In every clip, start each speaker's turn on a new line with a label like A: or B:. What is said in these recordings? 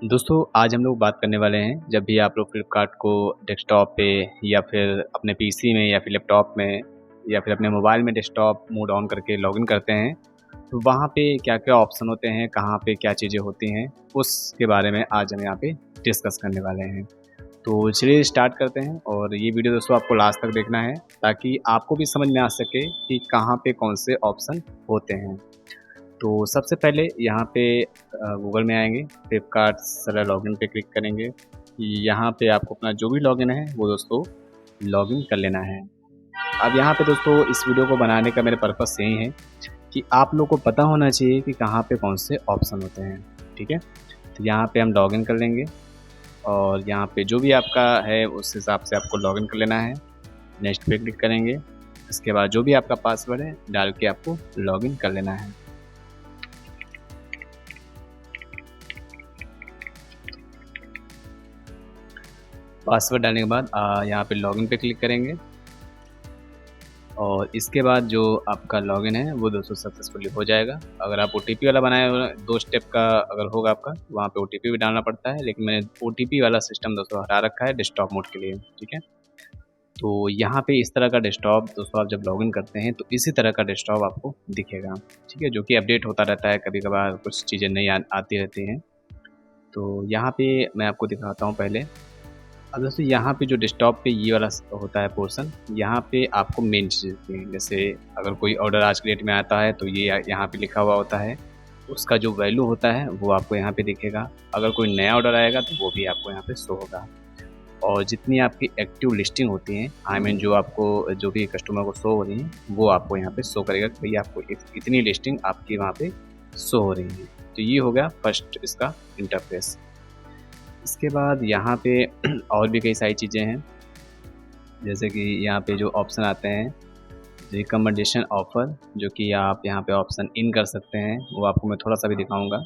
A: दोस्तों आज हम लोग बात करने वाले हैं जब भी आप लोग फ्लिपकार्ट को डेस्कटॉप पे या फिर अपने पीसी में या फिर लैपटॉप में या फिर अपने मोबाइल में डेस्कटॉप मोड ऑन करके लॉगिन करते हैं तो वहाँ पे क्या-क्या ऑप्शन होते हैं, कहाँ पे क्या चीज़ें होती हैं, उसके बारे में आज हम यहाँ पे डिस्कस करने वाले हैं। तो चलिए स्टार्ट करते हैं और ये वीडियो दोस्तों आपको लास्ट तक देखना है ताकि आपको भी समझ में आ सके कि कहाँ पे कौन से ऑप्शन होते हैं। तो सबसे पहले यहाँ पे गूगल में आएंगे, फ्लिपकार्ट सेलर लॉगिन पे क्लिक करेंगे। यहाँ पे आपको अपना जो भी लॉगिन है वो दोस्तों लॉगिन कर लेना है। अब यहाँ पे दोस्तों इस वीडियो को बनाने का मेरा पर्पस यही है कि आप लोग को पता होना चाहिए कि कहाँ पे कौन से ऑप्शन होते हैं, ठीक है। तो यहाँ पे हम लॉगिन कर लेंगे और यहाँ पे जो भी आपका है उस हिसाब से आपको लॉगिन कर लेना है। नेक्स्ट पे क्लिक करेंगे, इसके बाद जो भी आपका पासवर्ड है डाल के आपको लॉगिन कर लेना है। पासवर्ड डालने के बाद यहाँ पे लॉगिन पे क्लिक करेंगे और इसके बाद जो आपका लॉगिन है वो दोस्तों सक्सेसफुली हो जाएगा। अगर आप ओटीपी वाला बनाए हो, 2 स्टेप का अगर होगा आपका, वहाँ पे ओटीपी भी डालना पड़ता है, लेकिन मैंने ओटीपी वाला सिस्टम दोस्तों हटा रखा है डेस्कटॉप मोड के लिए, ठीक है। तो यहाँ पे इस तरह का डेस्कटॉप दोस्तों आप जब लॉगिन करते हैं तो इसी तरह का डेस्कटॉप आपको दिखेगा, ठीक है, जो कि अपडेट होता रहता है, कभी कभार कुछ चीज़ें नई आती रहती हैं। तो यहाँ पे मैं आपको दिखाता हूँ पहले। अब दोस्तों यहाँ पे जो डेस्कटॉप पे ये वाला होता है पोर्शन, यहाँ पे आपको मेन चीज़ दिखती है। जैसे अगर कोई ऑर्डर आज के डेट में आता है तो ये यहाँ पे लिखा हुआ होता है, उसका जो वैल्यू होता है वो आपको यहाँ पे दिखेगा। अगर कोई नया ऑर्डर आएगा तो वो भी आपको यहाँ पे शो होगा। और जितनी आपकी एक्टिव लिस्टिंग होती हैं, आई मीन जो आपको जो भी कस्टमर को शो हो रही हैं, वो आपको यहाँ पे शो करेगा कि भैया आपको इतनी लिस्टिंग आपकी वहाँ पे शो हो रही है। तो ये हो गया फर्स्ट इसका इंटरफेस। इसके बाद यहाँ पे और भी कई सारी चीज़ें हैं, जैसे कि यहाँ पे जो ऑप्शन आते हैं रिकमेंडेशन ऑफ़र, जो कि आप यहाँ पे ऑप्शन इन कर सकते हैं, वो आपको मैं थोड़ा सा भी दिखाऊंगा।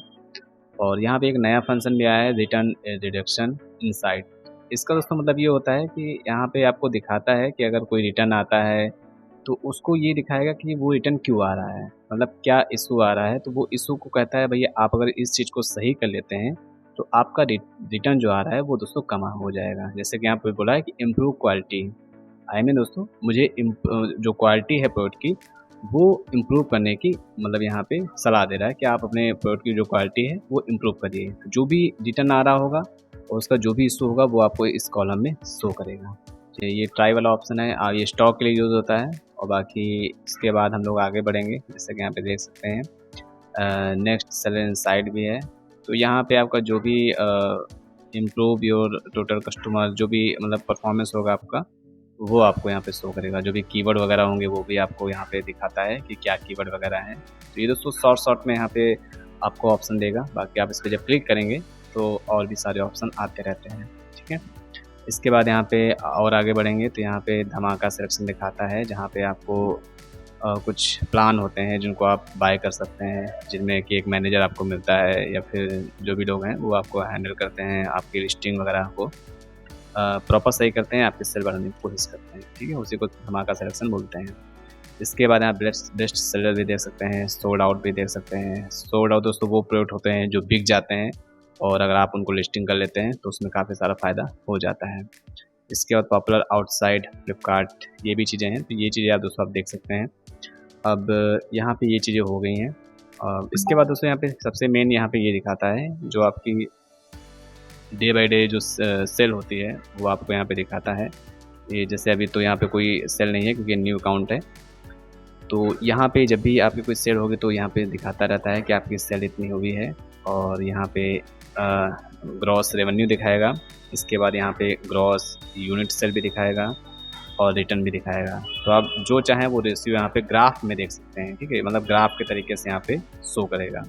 A: और यहाँ पे एक नया फंक्शन भी आया है, रिटर्न रिडक्शन इनसाइड। इसका दोस्तों मतलब ये होता है कि यहाँ पे आपको दिखाता है कि अगर कोई रिटर्न आता है तो उसको ये दिखाएगा कि वो रिटर्न क्यों आ रहा है, मतलब क्या इशू आ रहा है। तो वो इशू को कहता है भैया आप अगर इस चीज़ को सही कर लेते हैं तो आपका रिटर्न जो आ रहा है वो दोस्तों कम हो जाएगा। जैसे कि यहाँ पे बोला है कि इम्प्रूव क्वालिटी, आई मीन दोस्तों मुझे जो क्वालिटी है प्रोडक्ट की वो इम्प्रूव करने की मतलब यहाँ पे सलाह दे रहा है कि आप अपने प्रोडक्ट की जो क्वालिटी है वो इम्प्रूव करिए। जो भी रिटर्न आ रहा होगा और उसका जो भी इशू होगा वो आपको इस कॉलम में शो करेगा। ये ट्राई वाला ऑप्शन है, ये स्टॉक के लिए यूज़ होता है। और बाकी इसके बाद हम लोग आगे बढ़ेंगे, जैसे कि यहाँ पे देख सकते हैं नेक्स्ट सेलर इनसाइड भी है। तो यहाँ पे आपका जो भी इम्प्रूव योर टोटल कस्टमर, जो भी मतलब परफॉर्मेंस होगा आपका वो आपको यहाँ पे शो करेगा। जो भी कीवर्ड वगैरह होंगे वो भी आपको यहाँ पे दिखाता है कि क्या कीवर्ड वगैरह हैं। तो ये दोस्तों शॉर्ट में यहाँ पे आपको ऑप्शन देगा। बाकी आप इस पर जब क्लिक करेंगे तो और भी सारे ऑप्शन आते रहते हैं, ठीक है। इसके बाद यहाँ पे और आगे बढ़ेंगे तो यहाँ पे धमाका सिलेक्शन दिखाता है, जहाँ पे आपको कुछ प्लान होते हैं जिनको आप बाय कर सकते हैं, जिनमें कि एक मैनेजर आपको मिलता है या फिर जो भी लोग हैं वो आपको हैंडल करते हैं, आपकी लिस्टिंग वगैरह को प्रॉपर सही करते हैं, आपकी सेल बढ़ाने की कोशिश करते हैं, ठीक है। उसी को धमाका सिलेक्शन बोलते हैं। इसके बाद आप बेस्ट सेलर भी देख सकते हैं, सोल्ड आउट भी देख सकते हैं। सोल्ड आउट दोस्तों वो प्रोडक्ट होते हैं जो बिक जाते हैं और अगर आप उनको लिस्टिंग कर लेते हैं तो उसमें काफ़ी सारा फ़ायदा हो जाता है। इसके बाद पॉपुलर आउटसाइड फ्लिपकार्ट, ये भी चीज़ें हैं, तो ये चीज़ें आप दोस्तों आप देख सकते हैं। अब यहाँ पे ये चीज़ें हो गई हैं। इसके बाद दोस्तों यहाँ पे सबसे मेन यहाँ पे ये दिखाता है जो आपकी डे बाय डे जो सेल होती है वो आपको यहाँ पे दिखाता है। ये जैसे अभी तो यहाँ पे कोई सेल नहीं है क्योंकि न्यू अकाउंट है। तो यहाँ पे जब भी आपकी कोई सेल होगी तो यहाँ पे दिखाता रहता है कि आपकी सेल इतनी हुई है और यहाँ पे ग्रॉस रेवेन्यू दिखाएगा। इसके बाद यहाँ पे ग्रॉस यूनिट सेल भी दिखाएगा और रिटर्न भी दिखाएगा। तो आप जो चाहें वो रेशियो यहाँ पे ग्राफ में देख सकते हैं, ठीक है, मतलब ग्राफ के तरीके से यहाँ पे शो करेगा।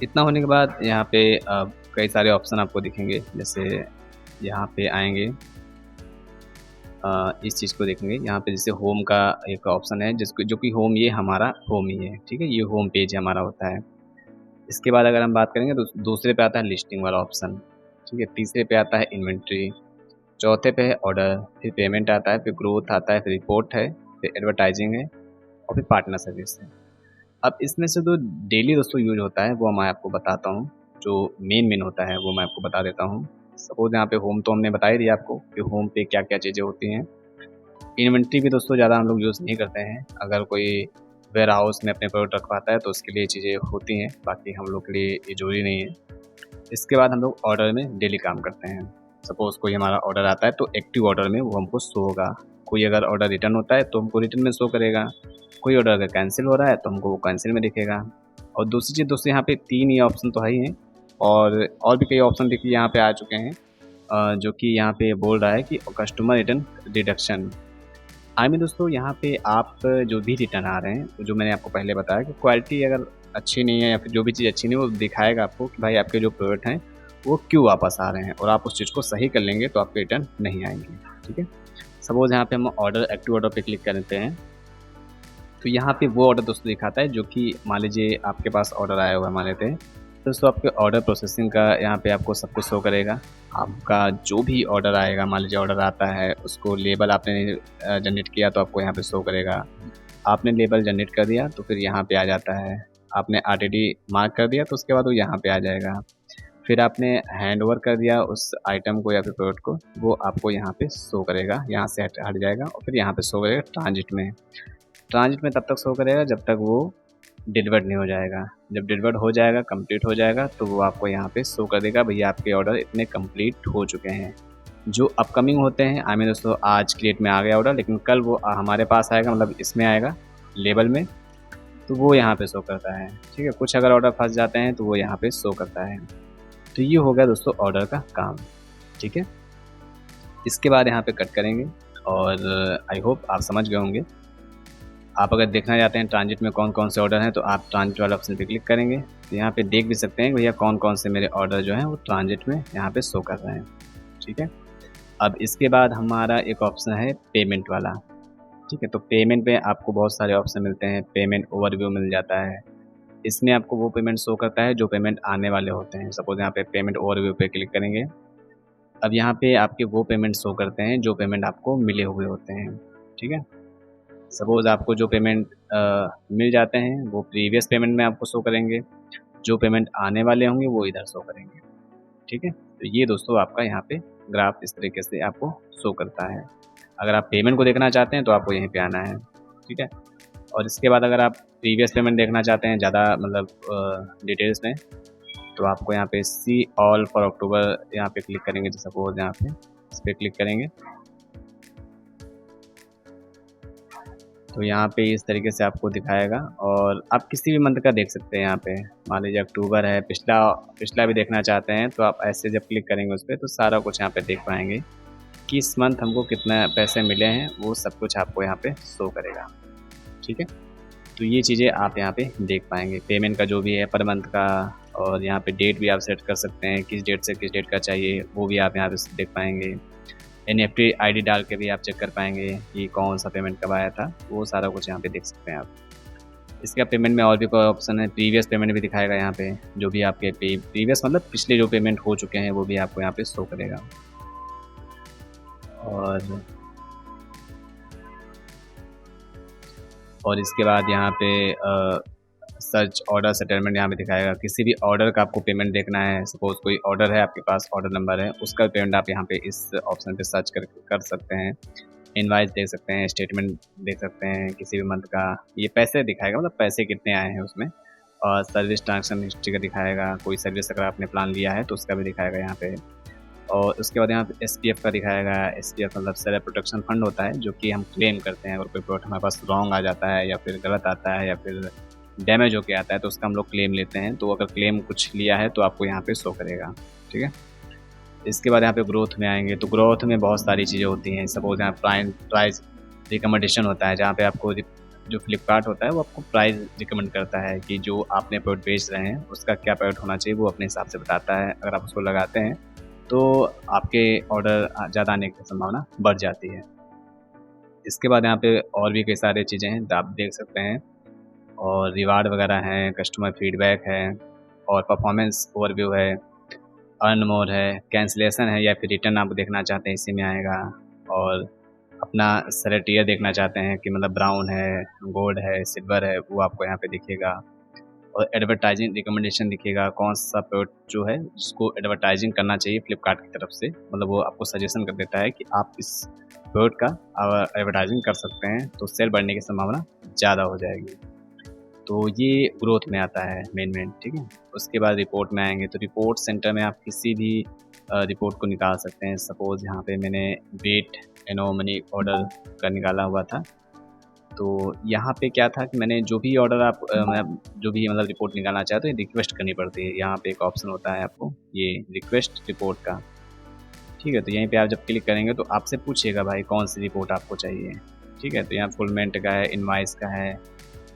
A: इतना होने के बाद यहाँ पे कई सारे ऑप्शन आपको दिखेंगे। जैसे यहाँ पे आएंगे, इस चीज़ को देखेंगे, यहाँ पे जैसे होम का एक ऑप्शन है जिसको जो कि होम, ये हमारा होम ही है, ठीक है, ये होम पेज हमारा होता है। इसके बाद अगर हम बात करेंगे तो दूसरे पे आता है लिस्टिंग वाला ऑप्शन, ठीक है। तीसरे पे आता है इन्वेंट्री, चौथे पे है ऑर्डर, फिर पेमेंट आता है, फिर ग्रोथ आता है, फिर रिपोर्ट है, फिर एडवर्टाइजिंग है और फिर पार्टनर सर्विस है। अब इसमें से जो डेली दोस्तों यूज होता है वो मैं आपको बताता हूँ। जो मेन होता है वो मैं आपको बता देता हूँ। सपोज़ यहाँ पे होम तो हमने बता ही दिया आपको कि होम पे क्या-क्या चीज़ें होती हैं। इन्वेंट्री भी दोस्तों ज़्यादा हम लोग यूज़ नहीं करते हैं। अगर कोई वेयर हाउस में अपने प्रोडक्ट रखवाता है तो उसके लिए चीज़ें होती हैं, बाकी हम लोग के लिए ये ज़रूरी नहीं है। इसके बाद हम लोग ऑर्डर में डेली काम करते हैं। सपोज़ कोई हमारा ऑर्डर आता है तो एक्टिव ऑर्डर में वो हमको शो होगा। कोई अगर ऑर्डर रिटर्न होता है तो हमको रिटर्न में शो करेगा। कोई ऑर्डर अगर कैंसिल हो रहा है तो हमको वो कैंसिल में दिखेगा। और दूसरी चीज़ दोस्तों, यहाँ पे 3 ये ऑप्शन तो है ही हैं, और भी कई ऑप्शन देखिए यहाँ पे आ चुके हैं, जो कि यहाँ पे बोल रहा है कि customer return deduction. I mean दोस्तों, यहाँ पे आप जो भी रिटर्न आ रहे हैं, जो मैंने आपको पहले बताया कि क्वालिटी अगर अच्छी नहीं है या फिर जो भी चीज़ अच्छी नहीं है, वो दिखाएगा आपको कि भाई आपके जो प्रोडक्ट हैं वो क्यों वापस आ रहे हैं, और आप उस चीज़ को सही कर लेंगे तो आपके रिटर्न नहीं आएंगे। ठीक है, सपोज यहाँ पे हम ऑर्डर एक्टिव ऑर्डर पे क्लिक करते हैं तो यहाँ पे वो ऑर्डर दोस्तों दिखाता है जो कि मान लीजिए आपके पास ऑर्डर आया हुआ है, मान लेते हैं दोस्तों, आपके ऑर्डर प्रोसेसिंग का यहाँ पे आपको सब कुछ शो करेगा। आपका जो भी ऑर्डर आएगा, मान लीजिए ऑर्डर आता है, उसको लेबल आपने जनरेट किया तो आपको यहाँ पे शो करेगा। आपने लेबल जनरेट कर दिया तो फिर यहाँ पे आ जाता है। आपने RTD मार्क कर दिया तो उसके बाद वो यहाँ पे आ जाएगा। फिर आपने हैंड ओवर कर दिया उस आइटम को या फिर प्रोडक्ट को, वो आपको यहाँ पे शो करेगा, यहाँ से हट जाएगा और फिर यहाँ पे शो करेगा ट्रांजिट में। ट्रांजिट में तब तक शो करेगा जब तक वो डिलीवर्ड नहीं हो जाएगा। जब डिलीवर्ड हो जाएगा, कंप्लीट हो जाएगा, तो वो आपको यहाँ पे शो कर देगा भैया आपके ऑर्डर इतने कंप्लीट हो चुके हैं। जो अपकमिंग होते हैं, आई मीन दोस्तों आज की डेट में आ गया ऑर्डर, लेकिन कल वो हमारे पास आएगा, मतलब इसमें आएगा लेबल में, तो वो यहाँ पे शो करता है। ठीक है, कुछ अगर ऑर्डर फंस जाते हैं तो वो यहाँ पे शो करता है। तो ये हो गया दोस्तों ऑर्डर का काम। ठीक है, इसके बाद यहाँ पे कट करेंगे और आई होप आप समझ गए होंगे। आप अगर देखना चाहते हैं ट्रांजिट में कौन कौन से ऑर्डर हैं तो आप ट्रांजिट वाले ऑप्शन पे क्लिक करेंगे तो यहाँ पे देख भी सकते हैं भैया कौन कौन से मेरे ऑर्डर जो हैं वो ट्रांजिट में यहाँ पे शो कर रहे हैं। ठीक है, अब इसके बाद हमारा एक ऑप्शन है पेमेंट वाला। ठीक है, तो पेमेंट में आपको बहुत सारे ऑप्शन मिलते हैं। पेमेंट ओवरव्यू मिल जाता है, इसमें आपको वो पेमेंट शो करता है जो पेमेंट आने वाले होते हैं। सपोज यहाँ पे पेमेंट ओवरव्यू पे क्लिक करेंगे, अब यहाँ पे आपके वो पेमेंट शो करते हैं जो पेमेंट आपको मिले हुए होते हैं। ठीक है, सपोज़ आपको जो पेमेंट मिल जाते हैं वो प्रीवियस पेमेंट में आपको शो करेंगे, जो पेमेंट आने वाले होंगे वो इधर शो करेंगे। ठीक है, तो ये दोस्तों आपका यहाँ पे ग्राफ इस तरीके से आपको शो करता है। अगर आप पेमेंट को देखना चाहते हैं तो आपको यहीं पे आना है। ठीक है, और इसके बाद अगर आप प्रीवियस पेमेंट देखना चाहते हैं ज़्यादा मतलब डिटेल्स में, तो आपको यहाँ पे सी ऑल फॉर अक्टूबर यहाँ पे क्लिक करेंगे। तो सपोज यहाँ पे इस पर क्लिक करेंगे तो यहाँ पे इस तरीके से आपको दिखाएगा, और आप किसी भी मंथ का देख सकते हैं। यहाँ पे मान लीजिए अक्टूबर है, पिछला भी देखना चाहते हैं तो आप ऐसे जब क्लिक करेंगे उस पर तो सारा कुछ यहाँ पे देख पाएंगे कि इस मंथ हमको कितना पैसे मिले हैं, वो सब कुछ आपको यहाँ पे शो करेगा। ठीक है, तो ये चीज़ें आप यहाँ पे देख पाएंगे, पेमेंट का जो भी है पर मंथ का, और यहाँ पे डेट भी आप सेट कर सकते हैं, किस डेट से किस डेट का चाहिए वो भी आप यहाँ पे देख पाएंगे। NFT ID डाल के भी आप चेक कर पाएंगे कि कौन सा पेमेंट कब आया था, वो सारा कुछ यहाँ पे देख सकते हैं आप। इसका पेमेंट में और भी कोई ऑप्शन है, प्रीवियस पेमेंट भी दिखाएगा यहाँ पे, जो भी आपके प्रीवियस मतलब पिछले जो पेमेंट हो चुके हैं वो भी आपको यहाँ पे शो करेगा। और इसके बाद यहाँ पे सर्च ऑर्डर सेटलमेंट यहाँ पे दिखाएगा। किसी भी ऑर्डर का आपको पेमेंट देखना है, सपोज कोई ऑर्डर है आपके पास, ऑर्डर नंबर है, उसका पेमेंट आप यहाँ पे इस ऑप्शन पे सर्च कर सकते हैं। इनवाइस देख सकते हैं, स्टेटमेंट देख सकते हैं किसी भी मंथ का, ये पैसे दिखाएगा मतलब पैसे कितने आए हैं उसमें, और सर्विस ट्रांजेक्शन हिस्ट्री का दिखाएगा। कोई सर्विस अगर आपने प्लान लिया है तो उसका भी दिखाएगा यहाँ पे। और उसके बाद यहाँ पे SPF का दिखाएगा। SPF मतलब सेल्फ प्रोटेक्शन फंड होता है, जो कि हम क्लेम करते हैं अगर कोई प्रोडक्ट हमारे पास रॉन्ग आ जाता है या फिर गलत आता है या फिर डैमेज होके आता है तो उसका हम लोग क्लेम लेते हैं। तो अगर क्लेम कुछ लिया है तो आपको यहाँ पे शो करेगा। ठीक है, इसके बाद यहाँ पे ग्रोथ में आएंगे तो ग्रोथ में बहुत सारी चीज़ें होती हैं। सपोज यहाँ प्राइस रिकमेंडेशन होता है, जहाँ पे आपको जो फ्लिपकार्ट होता है वो आपको प्राइस रिकमेंड करता है कि जो आपने प्रोडक्ट बेच रहे हैं उसका क्या प्राइस होना चाहिए, वो अपने हिसाब से बताता है। अगर आप उसको लगाते हैं तो आपके ऑर्डर ज़्यादा आने की संभावना बढ़ जाती है। इसके बाद यहाँ पे और भी कई सारी चीज़ें हैं आप देख सकते हैं, और रिवार्ड वगैरह हैं, कस्टमर फीडबैक है, और परफॉर्मेंस ओवरव्यू है, अर्न मोर है, कैंसिलेशन है या फिर रिटर्न आप देखना चाहते हैं इसी में आएगा, और अपना सारे टियर देखना चाहते हैं कि मतलब ब्राउन है, गोल्ड है, सिल्वर है, वो आपको यहाँ पे दिखेगा। और एडवर्टाइजिंग रिकमेंडेशन दिखेगा, कौन सा प्रोडक्ट जो है जिसको एडवर्टाइजिंग करना चाहिए फ्लिपकार्ट की तरफ से, मतलब वो आपको सजेशन कर देता है कि आप इस प्रोडक्ट का एडवर्टाइजिंग कर सकते हैं, तो सेल बढ़ने की संभावना ज़्यादा हो जाएगी। तो ये ग्रोथ में आता है मेन, ठीक है। उसके बाद रिपोर्ट में आएंगे, तो रिपोर्ट सेंटर में आप किसी भी रिपोर्ट को निकाल सकते हैं। सपोज़ यहाँ पे मैंने वेट एनो मनी ऑर्डर का निकाला हुआ था, तो यहाँ पे क्या था कि मैंने जो भी ऑर्डर आप मैं जो भी मतलब रिपोर्ट निकालना चाहते हो, रिक्वेस्ट करनी पड़ती है। यहाँ पे एक ऑप्शन होता है आपको ये रिक्वेस्ट रिपोर्ट का, ठीक है। तो यहीं पे आप जब क्लिक करेंगे तो आपसे पूछेगा भाई कौन सी रिपोर्ट आपको चाहिए, ठीक है। तो यहाँ फुलमेंट का है, इनवाइस का है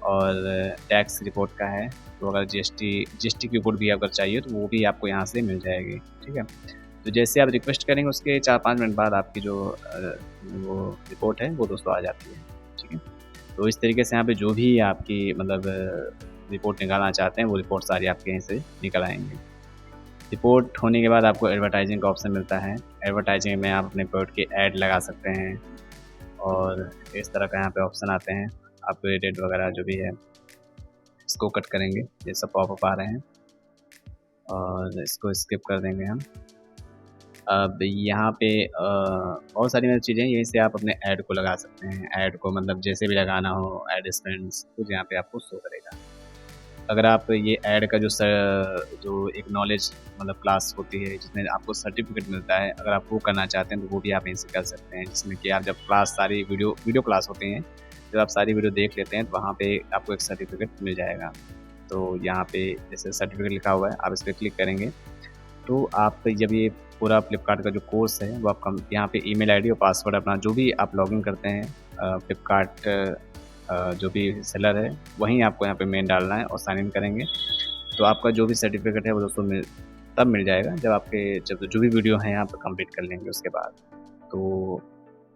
A: और टैक्स रिपोर्ट का है। तो अगर जीएसटी की रिपोर्ट भी अगर चाहिए तो वो भी आपको यहाँ से मिल जाएगी, ठीक है। तो जैसे आप रिक्वेस्ट करेंगे उसके 4-5 मिनट बाद आपकी जो वो रिपोर्ट है वो दोस्तों आ जाती है, ठीक है। तो इस तरीके से यहाँ पे जो भी आपकी मतलब रिपोर्ट निकालना चाहते हैं वो रिपोर्ट सारी आपके यहाँ से निकल आएंगे। रिपोर्ट होने के बाद आपको एडवर्टाइजिंग का ऑप्शन मिलता है। एडवर्टाइजिंग में आप अपने प्रोडक्ट के ऐड लगा सकते हैं और इस तरह का यहाँ पे ऑप्शन आते हैं। अपग्रेडेड वगैरह जो भी है इसको कट करेंगे, ये सब पॉपअप आ रहे हैं और इसको स्किप कर देंगे हम। अब यहाँ पे बहुत सारी मतलब चीज़ें, यहीं से आप अपने ऐड को लगा सकते हैं। ऐड को मतलब जैसे भी लगाना हो, ऐड स्पेंड्स कुछ यहाँ पे आपको शो करेगा। अगर आप ये ऐड का जो एक नॉलेज मतलब क्लास होती है जिसमें आपको सर्टिफिकेट मिलता है, अगर आप वो करना चाहते हैं तो वो भी आप यहीं से कर सकते हैं। जिसमें कि आप जब क्लास सारी वीडियो क्लास होती हैं, जब आप सारी वीडियो देख लेते हैं तो वहाँ पे आपको एक सर्टिफिकेट मिल जाएगा। तो यहाँ पे जैसे सर्टिफिकेट लिखा हुआ है, आप इस पर क्लिक करेंगे तो आप जब ये पूरा फ्लिपकार्ट का जो कोर्स है वो आपका यहाँ पे ईमेल आईडी और पासवर्ड अपना जो भी आप लॉगिन करते हैं फ्लिपकार्ट जो भी सेलर है वहीं आपको यहाँ पे मेल डालना है और साइन इन करेंगे। तो आपका जो भी सर्टिफिकेट है वो दोस्तों तब मिल जाएगा जब जो भी वीडियो है यहाँ पर कंप्लीट कर लेंगे उसके बाद। तो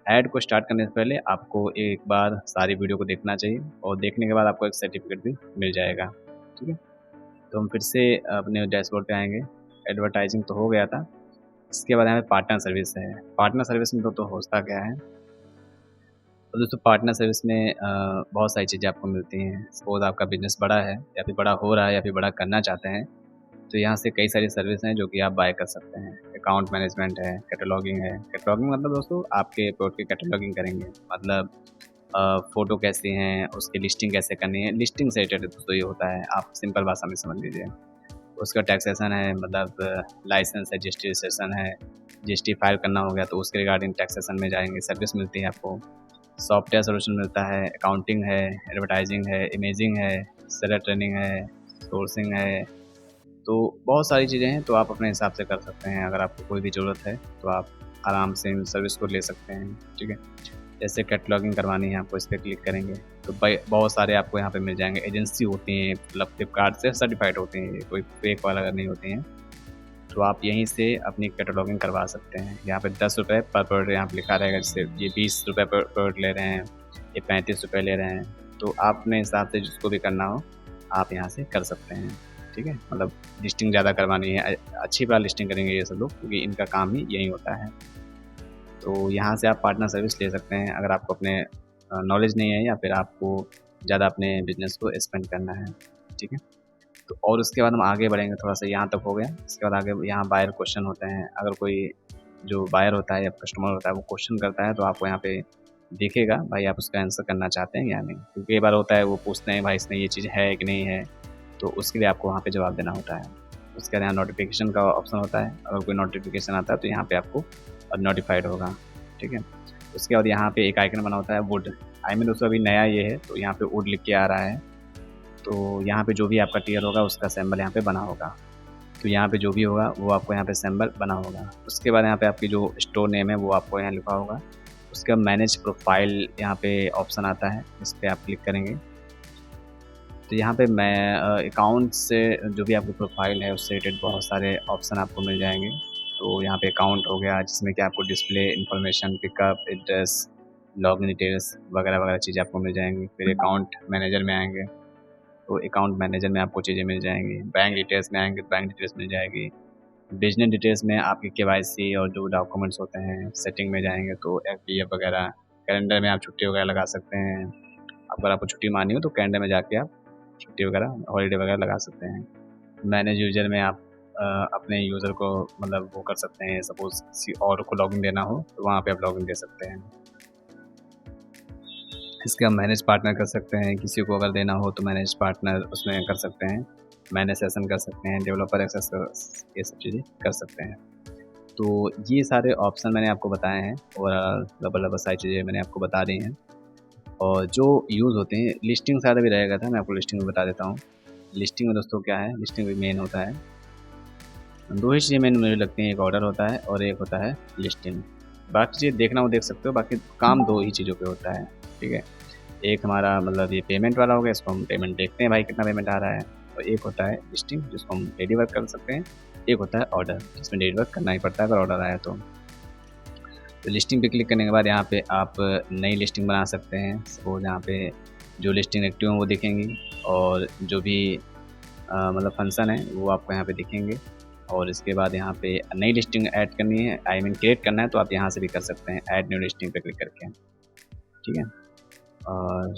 A: ऐड को स्टार्ट करने से पहले आपको एक बार सारी वीडियो को देखना चाहिए और देखने के बाद आपको एक सर्टिफिकेट भी मिल जाएगा, ठीक है। तो हम फिर से अपने डैशबोर्ड पे आएंगे। एडवर्टाइजिंग तो हो गया था, इसके बाद यहाँ पे पार्टनर सर्विस है। पार्टनर सर्विस में तो होता क्या है, तो दोस्तों पार्टनर सर्विस में बहुत सारी चीज़ें आपको मिलती हैं। सपोज आपका बिजनेस बड़ा है या फिर बड़ा हो रहा है या फिर बड़ा करना चाहते हैं, तो यहाँ से कई सारी सर्विस हैं जो कि आप बाय कर सकते हैं। अकाउंट मैनेजमेंट है, कैटलॉगिंग है। कैटलॉगिंग मतलब दोस्तों आपके प्रोडक्ट की कैटलॉगिंग करेंगे, मतलब फ़ोटो कैसी हैं, उसकी लिस्टिंग कैसे करनी है। लिस्टिंग से रिलेटेड दोस्तों ये होता है, आप सिंपल भाषा में समझ लीजिए। उसका टैक्सेशन है, मतलब लाइसेंस है, जीएसटी रजिस्ट्रेशन है, जीएसटी फाइल करना हो गया तो उसके रिगार्डिंग टैक्सेशन में जाएंगे, सर्विस मिलती है आपको। सॉफ्टवेयर सोल्यूशन मिलता है, अकाउंटिंग है, एडवर्टाइजिंग है, इमेजिंग है, सेलर ट्रेनिंग है, सोर्सिंग है। तो बहुत सारी चीज़ें हैं, तो आप अपने हिसाब से कर सकते हैं। अगर आपको कोई भी ज़रूरत है तो आप आराम से इन सर्विस को ले सकते हैं, ठीक है। जैसे कैटलॉगिंग करवानी है आपको, इस पर क्लिक करेंगे तो बहुत सारे आपको यहाँ पे मिल जाएंगे। एजेंसी होती हैं, मतलब फ्लिपकार्ट से सर्टिफाइड होती हैं, कोई फेक वाला नहीं होती हैं। तो आप यहीं से अपनी कैटलॉगिंग करवा सकते हैं। यहाँ पे 10 रुपये पर प्रोडक्ट यहाँ पे लिखा रहेगा, जैसे ये 20 रुपये पर प्रोडक्ट ले रहे हैं, ये 35 रुपये ले रहे हैं। तो आप अपने हिसाब से जिसको भी करना हो आप यहाँ से कर सकते हैं, ठीक है। मतलब लिस्टिंग ज़्यादा करवानी है, अच्छी बार लिस्टिंग करेंगे ये सब लोग, क्योंकि इनका काम ही यही होता है। तो यहाँ से आप पार्टनर सर्विस ले सकते हैं अगर आपको अपने नॉलेज नहीं है या फिर आपको ज़्यादा अपने बिजनेस को एक्सपेंड करना है, ठीक है। तो और उसके बाद हम आगे बढ़ेंगे, थोड़ा सा यहाँ तक हो गया। इसके बाद आगे यहाँ बायर क्वेश्चन होते हैं। अगर कोई जो बायर होता है या कस्टमर होता है वो क्वेश्चन करता है तो आपको यहाँ पे दिखेगा भाई आप उसका आंसर करना चाहते हैं या नहीं। क्योंकि कई बार होता है वो पूछते हैं भाई इसमें ये चीज़ है कि नहीं है, तो उसके लिए आपको वहाँ पे जवाब देना होता है। उसके बाद यहाँ नोटिफिकेशन का ऑप्शन होता है, अगर कोई नोटिफिकेशन आता है तो यहाँ पे आपको नोटिफाइड होगा, ठीक है। उसके बाद यहाँ पे एक आइकन बना होता है वुड, आई मीन दोस्तों अभी नया ये है तो यहाँ पे वुड लिख के आ रहा है। तो यहाँ पे जो भी आपका टियर होगा उसका सिंबल यहाँ पे बना होगा। तो यहाँ पे जो भी होगा वो आपको यहाँ पे सिंबल बना होगा। उसके बाद यहाँ पे आपकी जो स्टोर नेम है वो आपको यहाँ लिखा होगा। उसके बाद मैनेज प्रोफाइल यहाँ पे ऑप्शन आता है, इस पर आप क्लिक करेंगे तो यहाँ पे मैं अकाउंट से जो भी आपकी प्रोफाइल है उससे रिलेटेड बहुत सारे ऑप्शन आपको मिल जाएंगे। तो यहाँ पे अकाउंट हो गया जिसमें कि आपको display information, pickup address, login details वगैरह वगैरह चीज़ें आपको मिल जाएंगी। फिर अकाउंट मैनेजर में आएंगे तो अकाउंट मैनेजर में आपको चीज़ें मिल जाएंगी। बैंक डिटेल्स में आएंगे तो बैंक डिटेल्स मिल जाएगी। बिजनेस डिटेल्स में आपके केवाईसी और जो डॉक्यूमेंट्स होते हैं। सेटिंग में जाएंगे तो एफपीएफ वगैरह। कैलेंडर में आप छुट्टी वगैरह लगा सकते हैं। अगर आपको छुट्टी मारनी हो तो कैलेंडर में जाके आप छुट्टी वगैरह हॉलीडे वगैरह लगा सकते हैं। मैनेज यूज़र में आप अपने यूज़र को मतलब वो कर सकते हैं, सपोज़ किसी और को लॉगिन देना हो तो वहाँ पे आप लॉगिन दे सकते हैं। इसके हम मैनेज पार्टनर कर सकते हैं, किसी को अगर देना हो तो मैनेज पार्टनर उसमें कर सकते हैं, मैनेज सेशन कर सकते हैं, डेवलपर एक्सेस ये सब चीज़ें कर सकते हैं। तो ये सारे ऑप्शन मैंने आपको बताए हैं और लगभग सारी चीज़ें मैंने आपको बता दी हैं। और जो यूज़ होते हैं, लिस्टिंग शायद अभी रह गया था, मैं आपको लिस्टिंग में बता देता हूँ। लिस्टिंग में दोस्तों क्या है, लिस्टिंग में मेन होता है, 2 ही चीज़ें मेन मुझे लगती हैं, एक ऑर्डर होता है और एक होता है लिस्टिंग। बाकी चीज़ें देखना हो देख सकते हो, बाकी काम 2 ही चीज़ों पे होता है, ठीक है। एक हमारा मतलब ये पेमेंट वाला हो गया, इसको हम पेमेंट देखते हैं भाई कितना पेमेंट आ रहा है, और एक होता है लिस्टिंग जिसको हम डेली वर्क कर सकते हैं, एक होता है ऑर्डर जिसमें डेली वर्क करना ही पड़ता है अगर ऑर्डर आया तो। लिस्टिंग पे क्लिक करने के बाद यहाँ पे आप नई लिस्टिंग बना सकते हैं। सपोज़ यहाँ पे जो लिस्टिंग एक्टिव है वो दिखेंगी और जो भी मतलब फंक्शन है वो आपको यहाँ पे दिखेंगे। और इसके बाद यहाँ पे नई लिस्टिंग ऐड करनी है, आई मीन क्रिएट करना है, तो आप यहाँ से भी कर सकते हैं ऐड न्यू लिस्टिंग पे क्लिक करके, ठीक है। और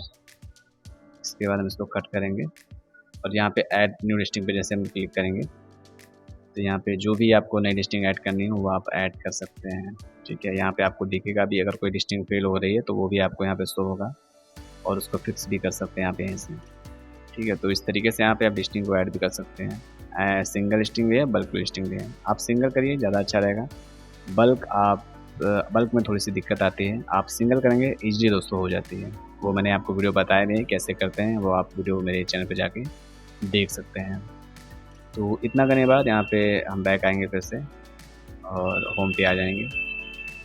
A: इसके बाद हम इसको कट करेंगे और यहाँ पे ऐड न्यू लिस्टिंग पे जैसे हम क्लिक करेंगे तो यहाँ पे जो भी आपको नई लिस्टिंग ऐड करनी हो वो आप ऐड कर सकते हैं, ठीक है। यहाँ पे आपको दिखेगा भी, अगर कोई लिस्टिंग फेल हो रही है तो वो भी आपको यहाँ पे शो होगा और उसको फिक्स भी कर सकते हैं यहाँ पे यहीं से, ठीक है। तो इस तरीके से यहाँ पे आप लिस्टिंग को ऐड भी कर सकते हैं। सिंगल लिस्टिंग भी है, बल्क लिस्टिंग भी है। आप सिंगल करिए, ज़्यादा अच्छा रहेगा। बल्क में थोड़ी सी दिक्कत आती है, आप सिंगल करेंगे ईजिली दोस्तों हो जाती है। वो मैंने आपको वीडियो बताए नहीं कैसे करते हैं, वो आप वीडियो मेरे चैनल पे जाके देख सकते हैं। तो इतना करने के बाद यहाँ पे हम बैक आएंगे फिर से और होम पे आ जाएंगे।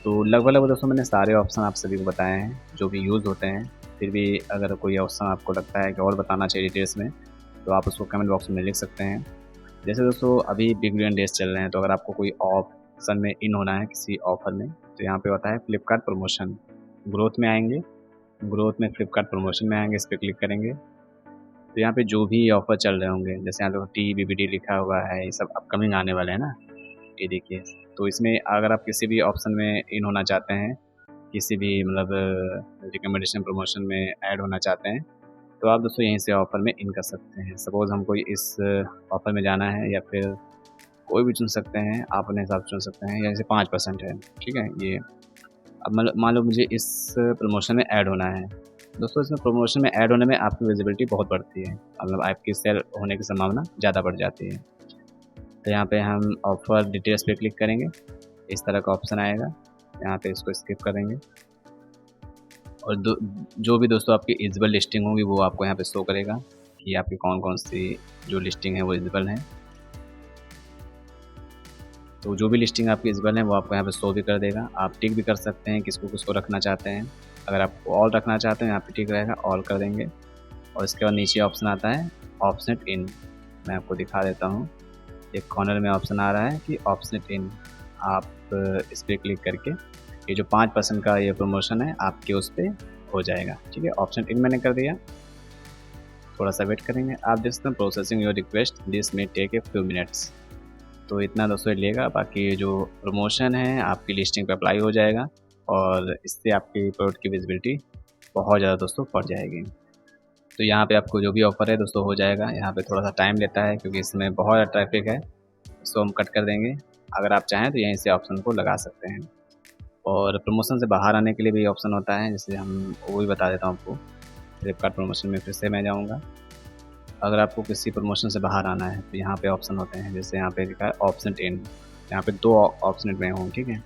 A: तो लगभग दोस्तों मैंने सारे ऑप्शन आप सभी को बताए हैं जो भी यूज़ होते हैं। फिर भी अगर कोई ऑप्शन आपको लगता है कि और बताना चाहिए डिटेल्स में तो आप उसको कमेंट बॉक्स में लिख सकते हैं। जैसे दोस्तों अभी बिग बिलियन डेज चल रहे हैं, तो अगर आपको कोई ऑप्शन में इन होना है किसी ऑफ़र में तो यहाँ पे होता है फ्लिपकार्ट प्रमोशन। ग्रोथ में आएंगे, ग्रोथ में फ्लिपकार्ट प्रमोशन में आएंगे, इस पर क्लिक करेंगे तो यहाँ पे जो भी ऑफ़र चल रहे होंगे, जैसे यहाँ पे TBBD लिखा हुआ है, ये सब अपकमिंग आने वाले हैं ना, ये देखिए। तो इसमें अगर आप किसी भी ऑप्शन में इन होना चाहते हैं, किसी भी मतलब रिकमेंडेशन प्रमोशन में ऐड होना चाहते हैं तो आप दोस्तों यहीं से ऑफ़र में इन कर सकते हैं। सपोज़ हमको इस ऑफ़र में जाना है या फिर कोई भी चुन सकते हैं, आप अपने हिसाब से चुन सकते हैं। जैसे 5% है, ठीक है ये। अब मान लो मुझे इस प्रमोशन में ऐड होना है। दोस्तों इसमें प्रमोशन में ऐड होने में आपकी विजिबिलिटी बहुत बढ़ती है, मतलब आपकी सेल होने की संभावना ज़्यादा बढ़ जाती है। तो यहाँ पे हम ऑफ़र डिटेल्स पे क्लिक करेंगे, इस तरह का ऑप्शन आएगा, यहाँ पे इसको स्किप करेंगे और जो भी दोस्तों आपकी इलिजिबल लिस्टिंग होगी वो आपको यहाँ पे शो करेगा कि आपकी कौन-कौन सी जो लिस्टिंग है वो इलिजिबल है। तो जो भी लिस्टिंग आपकी इलिजिबल है वो आपको यहाँ पे शो भी कर देगा। आप टिक भी कर सकते हैं किसको रखना चाहते हैं। अगर आप ऑल रखना चाहते हैं यहाँ पे टिक रहेगा, ऑल कर देंगे और इसके बाद नीचे ऑप्शन आता है ऑप्शनेट इन। मैं आपको दिखा देता हूँ, एक कॉर्नर में ऑप्शन आ रहा है कि ऑप्शनेट इन। आप इस पर क्लिक करके ये जो 5% का ये प्रमोशन है आपके उस पर हो जाएगा, ठीक है। ऑप्शन इन मैंने कर दिया, थोड़ा सा वेट करेंगे। आप देख सकते हैं प्रोसेसिंग योर रिक्वेस्ट, दिस में टेक ए फ्यू मिनट्स। तो इतना दोस्तों लेगा, बाकी जो प्रमोशन है आपकी लिस्टिंग पे अप्लाई हो जाएगा और इससे आपकी प्रोडक्ट की विजिबिलिटी बहुत ज़्यादा दोस्तों बढ़ जाएगी। तो यहाँ पे आपको जो भी ऑफ़र है दोस्तों हो जाएगा। यहाँ पे थोड़ा सा टाइम लेता है क्योंकि इसमें बहुत ज़्यादा ट्रैफिक है, इसको हम कट कर देंगे। अगर आप चाहें तो यहीं से ऑप्शन को लगा सकते हैं। और प्रमोशन से बाहर आने के लिए भी ऑप्शन होता है, जैसे हम वो भी बता देता हूँ आपको। फ्लिपकार्ट प्रमोशन में फिर से मैं जाऊँगा। अगर आपको किसी प्रमोशन से बाहर आना है तो यहाँ पे ऑप्शन होते हैं, जैसे यहाँ पे लिखा है ऑप्शनेट इन। यहाँ पे 2 ऑप्शनेट में हूँ, ठीक है।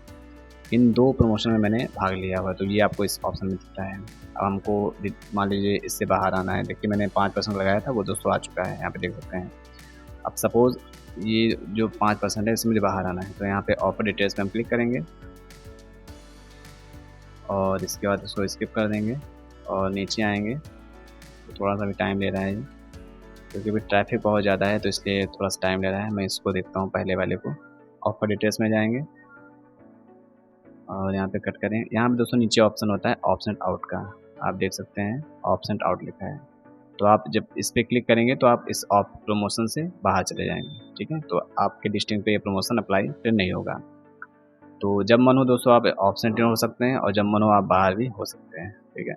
A: इन 2 प्रमोशन में मैंने भाग लिया हुआ है तो ये आपको इस ऑप्शन में दिखता है। अब हमको मान लीजिए इससे बाहर आना है, देखिए मैंने 5% लगाया था वो दोस्तों आ चुका है, यहाँ पे देख सकते हैं। अब सपोज़ ये जो 5% है इसमें मुझे बाहर आना है तो यहाँ पे ऑफ़र डिटेल्स पे हम क्लिक करेंगे और इसके बाद इसको स्किप कर देंगे और नीचे आएंगे। तो थोड़ा सा भी टाइम ले रहा है क्योंकि अभी ट्रैफिक बहुत ज़्यादा है तो इसलिए थोड़ा सा टाइम ले रहा है। मैं इसको देखता हूँ पहले वाले को। ऑफ़र डिटेल्स में जाएंगे और यहाँ पे कट करें। यहाँ पे दोस्तों नीचे ऑप्शन होता है ऑप्शनेट आउट का, आप देख सकते हैं ऑप्शनेट आउट लिखा है। तो आप जब इस पर क्लिक करेंगे तो आप इस प्रमोशन से बाहर चले जाएंगे, ठीक है। तो आपके लिस्टिंग पे ये प्रमोशन अप्लाई फिर नहीं होगा। तो जब मन हो दोस्तों आप ऑप्शनेट हो सकते हैं और जब मन हो आप बाहर भी हो सकते हैं, ठीक है।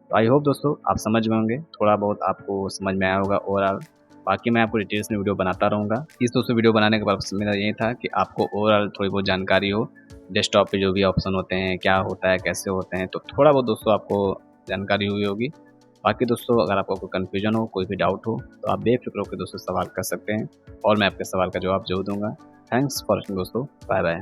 A: तो आई होप दोस्तों आप समझ गए होंगे, थोड़ा बहुत आपको समझ में आया होगा ओवरऑल। बाकी मैं आपको डिटेल्स में वीडियो बनाता रहूँगा। इस दोस्तों वीडियो बनाने का पर्पस मेरा यही था कि आपको ओवरऑल थोड़ी बहुत जानकारी हो, डेस्कटॉप पे जो भी ऑप्शन होते हैं, क्या होता है, कैसे होते हैं, तो थोड़ा बहुत दोस्तों आपको जानकारी हुई होगी। बाकी दोस्तों अगर आपको कोई कन्फ्यूजन हो, कोई भी डाउट हो, तो आप बेफिक्र होकर दोस्तों सवाल कर सकते हैं और मैं आपके सवाल का जवाब ज़रूर दूँगा। थैंक्स फॉर वॉचिंग दोस्तों, बाय बाय।